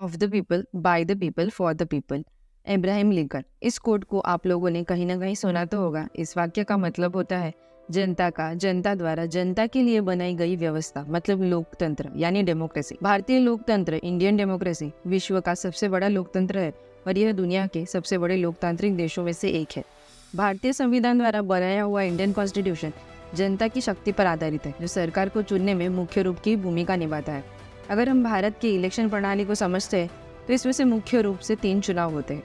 Of the people, by the people, for the people. Ibrahim Lincoln. इस coat को आप लोगों ने कहीं ना कहीं सुना तो होगा। इस वाक्य का मतलब होता है जनता का, जनता द्वारा, जनता के लिए बनाई गई व्यवस्था, मतलब लोकतंत्र यानी डेमोक्रेसी। भारतीय लोकतंत्र, इंडियन डेमोक्रेसी, विश्व का सबसे बड़ा लोकतंत्र है और यह दुनिया के सबसे बड़े लोकतांत्रिक देशों में से एक है। भारतीय संविधान द्वारा बनाया हुआ इंडियन कॉन्स्टिट्यूशन जनता की शक्ति पर आधारित है, जो सरकार को चुनने में मुख्य रूप की भूमिका निभाता है। अगर हम भारत की इलेक्शन प्रणाली को समझते हैं तो इसमें से मुख्य रूप से 3 चुनाव होते हैं।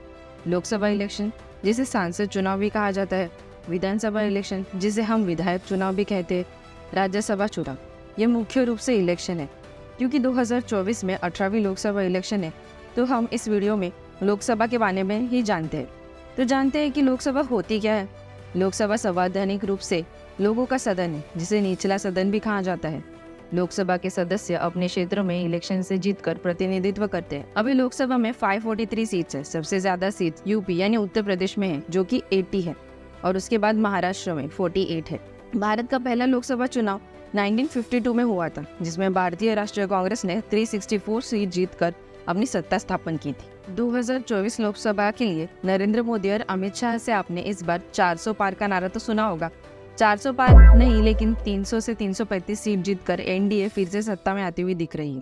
लोकसभा इलेक्शन, जिसे सांसद चुनाव भी कहा जाता है, विधानसभा इलेक्शन, जिसे हम विधायक चुनाव भी कहते हैं, राज्यसभा चुनाव। ये मुख्य रूप से इलेक्शन है। क्योंकि 2024 में 18वीं लोकसभा इलेक्शन है, तो हम इस वीडियो में लोकसभा के बारे में ही जानते हैं। तो जानते हैं कि लोकसभा होती क्या है। लोकसभा संवैधानिक रूप से लोगों का सदन है, जिसे निचला सदन भी कहा जाता है। लोकसभा के सदस्य अपने क्षेत्र में इलेक्शन से जीतकर प्रतिनिधित्व करते हैं। अभी लोकसभा में 543 सीट्स है। सबसे ज्यादा सीट यूपी यानी उत्तर प्रदेश में है, जो कि 80 है, और उसके बाद महाराष्ट्र में 48 है। भारत का पहला लोकसभा चुनाव 1952 में हुआ था, जिसमें भारतीय राष्ट्रीय कांग्रेस ने 364 सीट जीतकर अपनी सत्ता स्थापन की थी। 2024 लोकसभा के लिए नरेंद्र मोदी और अमित शाह से आपने इस बार 400 पार का नारा तो सुना होगा। 400 पार नहीं, लेकिन 300 से 335 सीट जीतकर एनडीए फिर से सत्ता में आती हुई दिख रही है।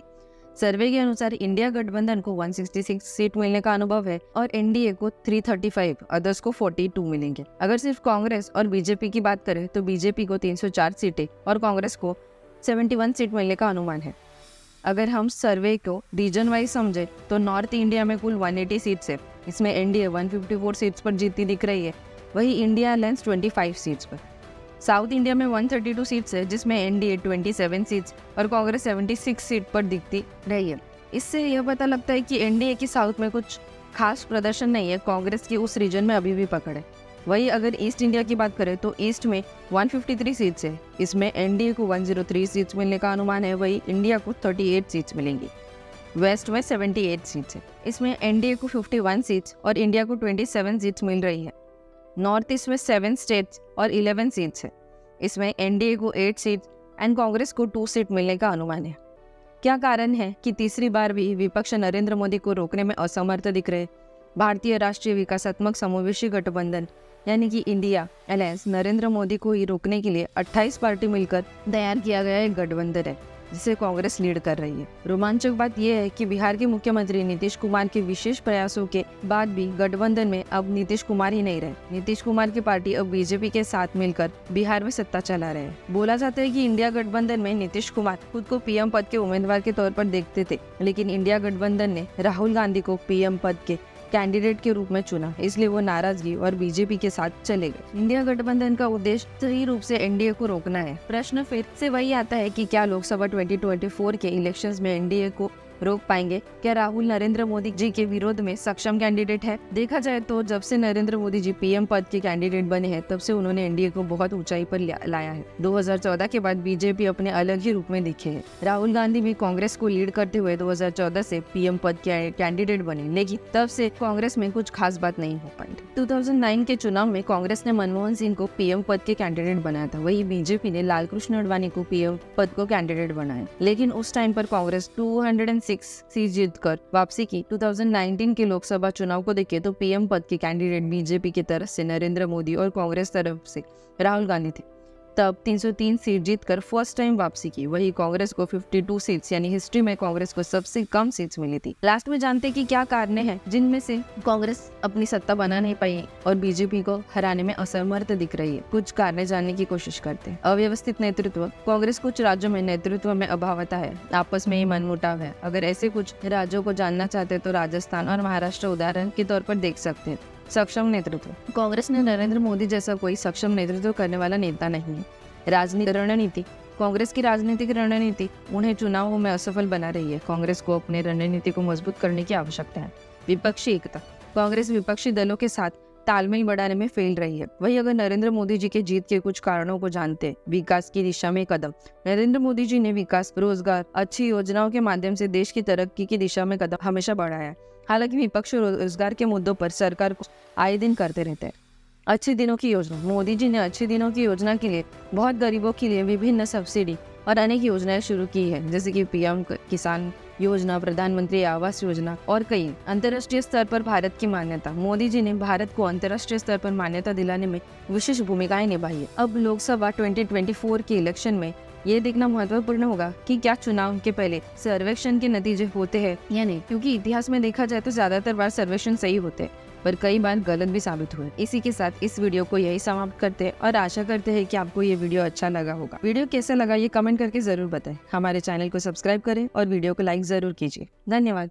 सर्वे के अनुसार इंडिया गठबंधन को 166 सीट मिलने का अनुभव है और एनडीए को 335, अदर्स को 42 मिलेंगे। अगर सिर्फ कांग्रेस और बीजेपी की बात करें तो बीजेपी को 304 सीटें और कांग्रेस को 71 सीट मिलने का अनुमान है। अगर हम सर्वे को रीजन वाइज समझे तो नॉर्थ इंडिया में कुल 180 सीट्स है। इसमें एनडीए 154 सीट्स पर जीतती दिख रही है, वही इंडिया अलायंस 25 सीट्स पर। साउथ इंडिया में 132 सीट्स है, जिसमें एनडीए 27 सीट्स और कांग्रेस 76 सीट पर दिखती रही है। इससे यह पता लगता है कि एनडीए की साउथ में कुछ खास प्रदर्शन नहीं है, कांग्रेस की उस रीजन में अभी भी पकड़ है। वही अगर ईस्ट इंडिया की बात करें तो ईस्ट में 153 सीट्स है। इसमें एनडीए को 103 सीट्स मिलने का अनुमान है, वही इंडिया को 38 सीट्स मिलेंगी। वेस्ट में 78 सीट्स है। इसमें एनडीए को 51 सीट्स और इंडिया को 27 सीट्स मिल रही है। नॉर्थ ईस्ट में 7 स्टेट्स और 11 सीट्स है। इसमें एनडीए को 8 सीट्स एंड कांग्रेस को 2 सीट मिलने का अनुमान है। क्या कारण है कि तीसरी बार भी विपक्ष नरेंद्र मोदी को रोकने में असमर्थ दिख रहे? भारतीय राष्ट्रीय विकासात्मक समावेशी गठबंधन यानी कि इंडिया अलायंस नरेंद्र मोदी को ही रोकने के लिए 28 पार्टी मिलकर तैयार किया गया एक गठबंधन है, जिसे कांग्रेस लीड कर रही है। रोमांचक बात यह है कि बिहार के मुख्यमंत्री नीतीश कुमार के विशेष प्रयासों के बाद भी गठबंधन में अब नीतीश कुमार ही नहीं रहे। नीतीश कुमार की पार्टी अब बीजेपी के साथ मिलकर बिहार में सत्ता चला रहे हैं। बोला जाता है कि इंडिया गठबंधन में नीतीश कुमार खुद को पीएम पद के उम्मीदवार के तौर पर देखते थे, लेकिन इंडिया गठबंधन ने राहुल गांधी को पीएम पद के कैंडिडेट के रूप में चुना, इसलिए वो नाराजगी और बीजेपी के साथ चले गए। इंडिया गठबंधन का उद्देश्य सही रूप से एनडीए को रोकना है। प्रश्न फिर से वही आता है कि क्या लोकसभा 2024 के इलेक्शंस में एनडीए को रोक पाएंगे? क्या राहुल नरेंद्र मोदी जी के विरोध में सक्षम कैंडिडेट है? देखा जाए तो जब से नरेंद्र मोदी जी पीएम पद के कैंडिडेट बने हैं, तब से उन्होंने एनडीए को बहुत ऊंचाई पर लाया है। 2014 के बाद बीजेपी अपने अलग ही रूप में दिखे है। राहुल गांधी भी कांग्रेस को लीड करते हुए 2014 से पीएम पद के कैंडिडेट बने, लेकिन तब से कांग्रेस में कुछ खास बात नहीं हो पाई। 2009 के चुनाव में कांग्रेस ने मनमोहन सिंह को पीएम पद के कैंडिडेट बनाया था, वही बीजेपी ने लालकृष्ण आडवाणी को पीएम पद को कैंडिडेट बनाया, लेकिन उस टाइम पर कांग्रेस 206 सीट जीतकर वापसी की। 2019 के लोकसभा चुनाव को देखें तो पीएम पद के कैंडिडेट बीजेपी की तरफ से नरेंद्र मोदी और कांग्रेस तरफ से राहुल गांधी थे। तब 303 सीट जीतकर फर्स्ट टाइम वापसी की, वही कांग्रेस को 52 सीट्स, यानी हिस्ट्री में कांग्रेस को सबसे कम सीट्स मिली थी। लास्ट में जानते हैं कि क्या कारण है जिनमें से कांग्रेस अपनी सत्ता बना नहीं पाई और बीजेपी को हराने में असमर्थ दिख रही है। कुछ कारण जानने की कोशिश करते हैं। अव्यवस्थित नेतृत्व, कांग्रेस कुछ राज्यों में नेतृत्व में अभाव आता है, आपस में ही मनमुटाव है। अगर ऐसे कुछ राज्यों को जानना चाहते तो राजस्थान और महाराष्ट्र उदाहरण के तौर पर देख सकते हैं। सक्षम नेतृत्व, कांग्रेस ने नरेंद्र मोदी जैसा कोई सक्षम नेतृत्व करने वाला नेता नहीं है। राजनीतिक रणनीति, कांग्रेस की राजनीतिक रणनीति उन्हें चुनावों में असफल बना रही है। कांग्रेस को अपनी रणनीति को मजबूत करने की आवश्यकता है। विपक्षी एकता, कांग्रेस विपक्षी दलों के साथ तालमेल बढ़ाने में फेल रही है। वही अगर नरेंद्र मोदी जी के जीत के कुछ कारणों को जानते, विकास की दिशा में कदम, नरेंद्र मोदी जी ने विकास, रोजगार, अच्छी योजनाओं के माध्यम से देश की तरक्की की दिशा में कदम हमेशा बढ़ाया। हालांकि विपक्ष रोजगार के मुद्दों पर सरकार को आए दिन करते रहते हैं। अच्छे दिनों की योजना, मोदी जी ने अच्छे दिनों की योजना के लिए बहुत गरीबों के लिए विभिन्न सब्सिडी और अनेक योजनाएं शुरू की है, जैसे कि पीएम किसान योजना, प्रधानमंत्री आवास योजना और कई अंतर्राष्ट्रीय स्तर पर भारत की मान्यता। मोदी जी ने भारत को अंतर्राष्ट्रीय स्तर पर मान्यता दिलाने में विशेष भूमिकाएं निभाई है। अब लोकसभा 2024 के इलेक्शन में ये देखना महत्वपूर्ण होगा कि क्या चुनाव के पहले सर्वेक्षण के नतीजे होते हैं या नहीं, क्योंकि इतिहास में देखा जाए तो ज्यादातर बार सर्वेक्षण सही होते हैं, पर कई बार गलत भी साबित हुए। इसी के साथ इस वीडियो को यही समाप्त करते हैं और आशा करते हैं कि आपको ये वीडियो अच्छा लगा होगा। वीडियो कैसा लगा ये कमेंट करके जरूर बताएं। हमारे चैनल को सब्सक्राइब करें और वीडियो को लाइक जरूर कीजिए। धन्यवाद।